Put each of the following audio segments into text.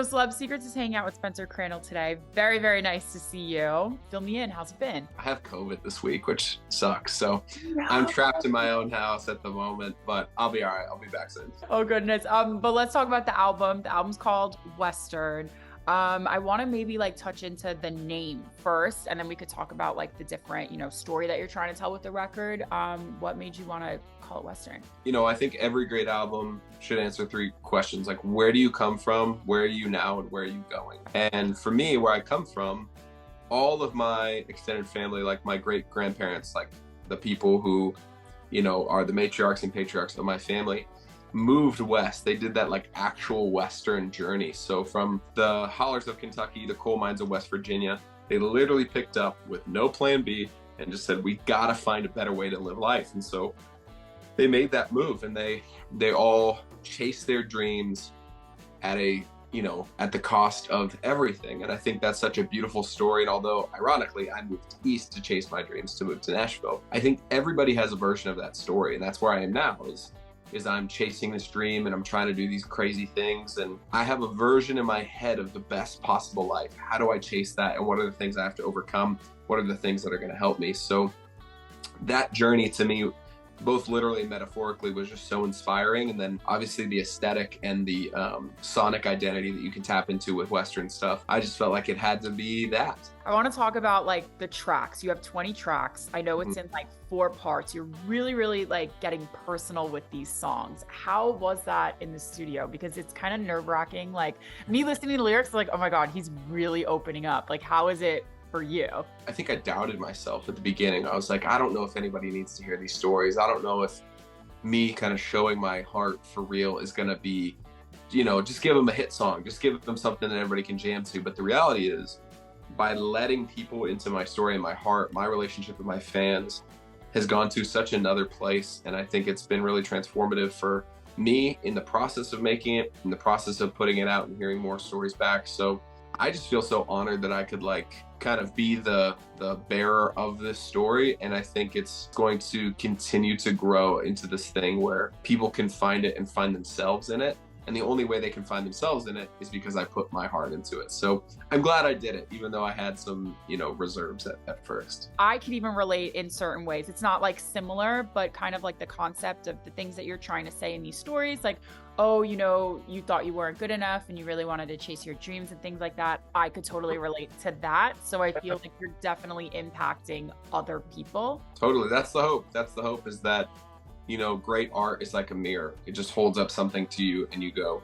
So Celeb Secrets is hanging out with Spencer Crandall today. Very, very nice to see you. Fill me in. How's it been? I have COVID this week, which sucks. So I'm No. trapped in my own house at the moment, but I'll be all right. I'll be back soon. Oh goodness. But let's talk about the album. The album's called Western. I want to maybe like touch into the name first, and then we could talk about like the different, story that you're trying to tell with the record. What made you want to call it Western? I think every great album should answer three questions like, where do you come from? Where are you now? And where are you going? And for me, where I come from, all of my extended family, like my great grandparents, like the people who, are the matriarchs and patriarchs of my family, moved west. They did that like actual Western journey. So from the hollers of Kentucky, the coal mines of West Virginia, they literally picked up with no plan B and just said, we gotta find a better way to live life. And so they made that move, and they all chased their dreams at at the cost of everything. And I think that's such a beautiful story. And although ironically I moved east to chase my dreams, to move to Nashville, I think everybody has a version of that story. And that's where I am now, is I'm chasing this dream and I'm trying to do these crazy things. And I have a version in my head of the best possible life. How do I chase that? And what are the things I have to overcome? What are the things that are going to help me? So that journey to me, both literally and metaphorically, was just so inspiring. And then obviously the aesthetic and the sonic identity that you can tap into with Western stuff, I just felt like it had to be that. I want to talk about like the tracks. You have 20 tracks. I know it's in like 4 parts. You're really, really like getting personal with these songs. How was that in the studio? Because it's kind of nerve-wracking. Like me listening to lyrics, like, oh my God, he's really opening up. Like, how is it for you? I think I doubted myself at the beginning. I was like, I don't know if anybody needs to hear these stories. I don't know if me kind of showing my heart for real is going to be, just give them a hit song, just give them something that everybody can jam to. But the reality is, by letting people into my story and my heart, my relationship with my fans has gone to such another place. And I think it's been really transformative for me in the process of making it, in the process of putting it out and hearing more stories back. So I just feel so honored that I could kind of be the bearer of this story. And I think it's going to continue to grow into this thing where people can find it and find themselves in it. And the only way they can find themselves in it is because I put my heart into it. So I'm glad I did it, even though I had some, reserves at first. I can even relate in certain ways. It's not like similar, but kind of like the concept of the things that you're trying to say in these stories. Like, oh, you thought you weren't good enough and you really wanted to chase your dreams and things like that. I could totally relate to that. So I feel like you're definitely impacting other people. Totally. That's the hope. That's the hope, is that great art is like a mirror. It just holds up something to you and you go,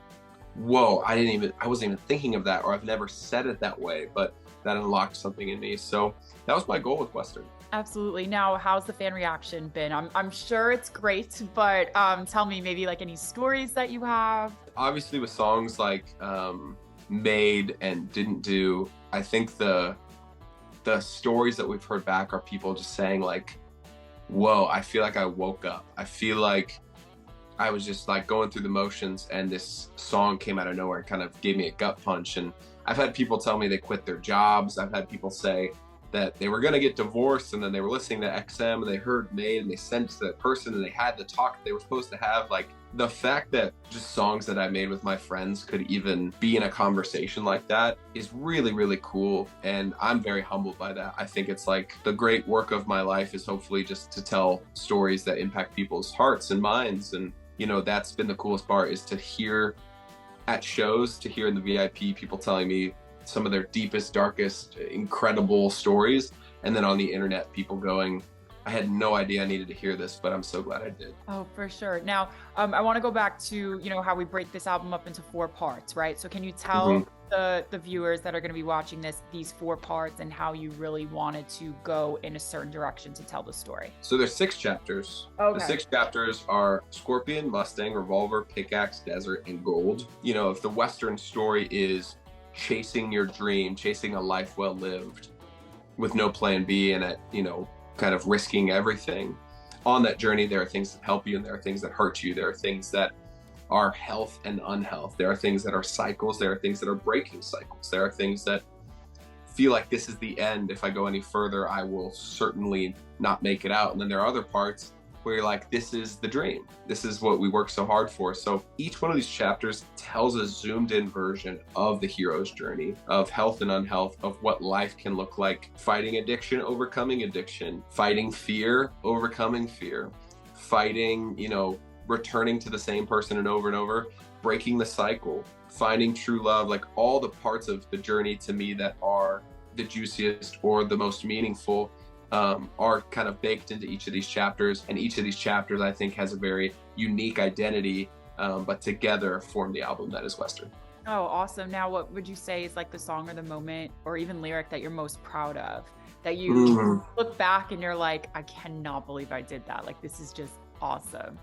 whoa, I wasn't even thinking of that, or I've never said it that way, but that unlocked something in me. So that was my goal with Western. Absolutely. Now, how's the fan reaction been? I'm sure it's great, but tell me maybe like any stories that you have. Obviously with songs like Made and Didn't Do, I think the stories that we've heard back are people just saying like, whoa, I feel like I woke up. I feel like I was just like going through the motions and this song came out of nowhere and kind of gave me a gut punch. And I've had people tell me they quit their jobs. I've had people say that they were going to get divorced and then they were listening to XM and they heard Made and they sent it to that person and they had the talk they were supposed to have. Like, the fact that just songs that I made with my friends could even be in a conversation like that is really, really cool. And I'm very humbled by that. I think it's like the great work of my life is hopefully just to tell stories that impact people's hearts and minds. And, that's been the coolest part, is to hear at shows, to hear in the VIP people telling me some of their deepest, darkest, incredible stories. And then on the internet, people going, I had no idea I needed to hear this, but I'm so glad I did. Oh, for sure. Now, I want to go back to, how we break this album up into 4 parts, right? So can you tell the viewers that are going to be watching these 4 parts and how you really wanted to go in a certain direction to tell the story? So there's 6 chapters. Okay. The 6 chapters are Scorpion, Mustang, Revolver, Pickaxe, Desert, and Gold. If the Western story is chasing your dream, chasing a life well lived with no plan B, and kind of risking everything. On that journey, there are things that help you and there are things that hurt you. There are things that are health and unhealth. There are things that are cycles. There are things that are breaking cycles. There are things that feel like this is the end. If I go any further, I will certainly not make it out. And then there are other parts where you're like, this is the dream. This is what we work so hard for. So each one of these chapters tells a zoomed in version of the hero's journey of health and unhealth, of what life can look like, fighting addiction, overcoming addiction, fighting fear, overcoming fear, fighting, returning to the same person and over, breaking the cycle, finding true love, like all the parts of the journey to me that are the juiciest or the most meaningful are kind of baked into each of these chapters. And each of these chapters, I think, has a very unique identity, but together form the album that is Western. Oh, awesome. Now, what would you say is like the song or the moment or even lyric that you're most proud of, that you look back and you're like, I cannot believe I did that. Like, this is just awesome.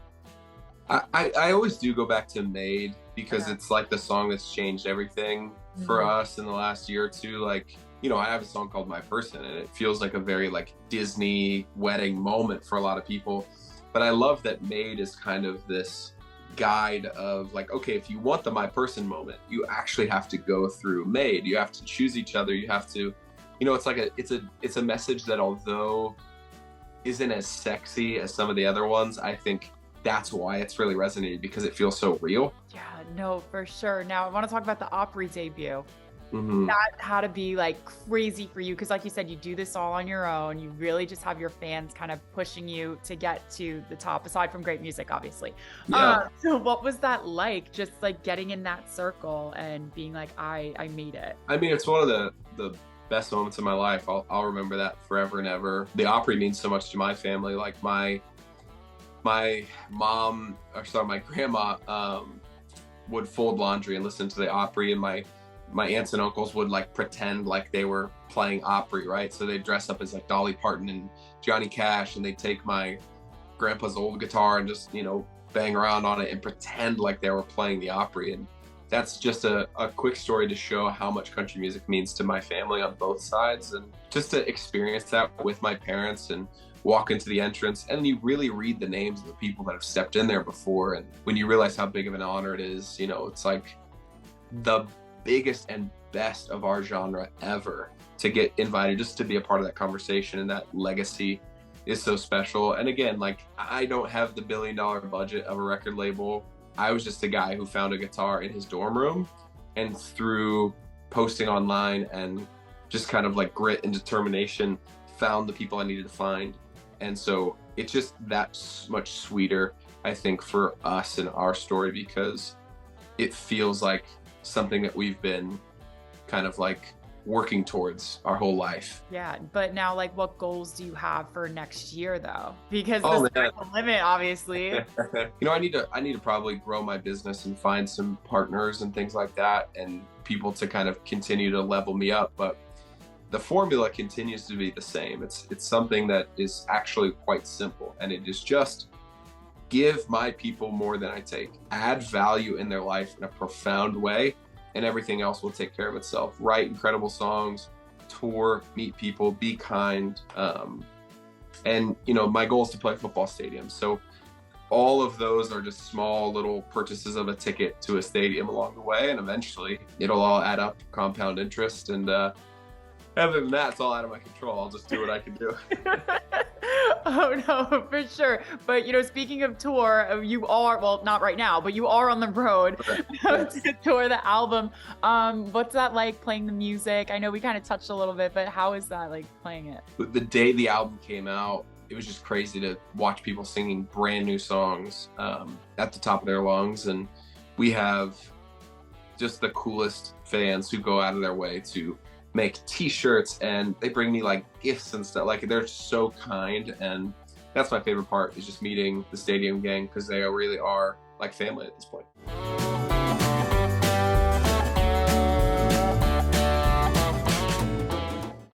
I always do go back to Made, because it's like the song that's changed everything for us in the last year or two. Like, I have a song called My Person, and it feels like a very like Disney wedding moment for a lot of people. But I love that Made is kind of this guide of like, okay, if you want the My Person moment, you actually have to go through Made. You have to choose each other. You have to, it's like it's a message that, although isn't as sexy as some of the other ones, I think that's why it's really resonated, because it feels so real. Yeah, no, for sure. Now I want to talk about the Opry debut. That had to be like crazy for you, because like you said, you do this all on your own. You really just have your fans kind of pushing you to get to the top, aside from great music, obviously. So what was that like, just like getting in that circle and being like, I made it? I mean, it's one of the best moments of my life. I'll remember that forever and ever. The Opry means so much to my family. Like my grandma would fold laundry and listen to the Opry, and my aunts and uncles would like pretend like they were playing Opry, right? So they'd dress up as like Dolly Parton and Johnny Cash, and they'd take my grandpa's old guitar and just, bang around on it and pretend like they were playing the Opry. And that's just a quick story to show how much country music means to my family on both sides. And just to experience that with my parents and walk into the entrance, and you really read the names of the people that have stepped in there before. And when you realize how big of an honor it is, it's like the biggest and best of our genre ever to get invited just to be a part of that conversation. And that legacy is so special. And again, like, I don't have the $1 billion budget of a record label. I was just a guy who found a guitar in his dorm room, and through posting online and just kind of like grit and determination, found the people I needed to find. And so it's just that much sweeter, I think, for us and our story, because it feels like something that we've been kind of like working towards our whole life. Yeah, but now, like, what goals do you have for next year, though? Because the sky's the limit, obviously. I need to probably grow my business and find some partners and things like that, and people to kind of continue to level me up. But the formula continues to be the same. It's something that is actually quite simple, and it is just give my people more than I take, add value in their life in a profound way, and everything else will take care of itself. Write incredible songs, tour, meet people, be kind. And my goal is to play football stadiums. So all of those are just small little purchases of a ticket to a stadium along the way. And eventually it'll all add up, compound interest. And other than that, it's all out of my control. I'll just do what I can do. Oh no, for sure. But speaking of tour, you are, well, not right now, but you are on the road to tour the album. What's that like, playing the music? I know we kind of touched a little bit, but how is that like playing it? The day the album came out, it was just crazy to watch people singing brand new songs at the top of their lungs. And we have just the coolest fans who go out of their way to make t-shirts, and they bring me like gifts and stuff. Like, they're so kind, and that's my favorite part, is just meeting the stadium gang, because they really are like family at this point.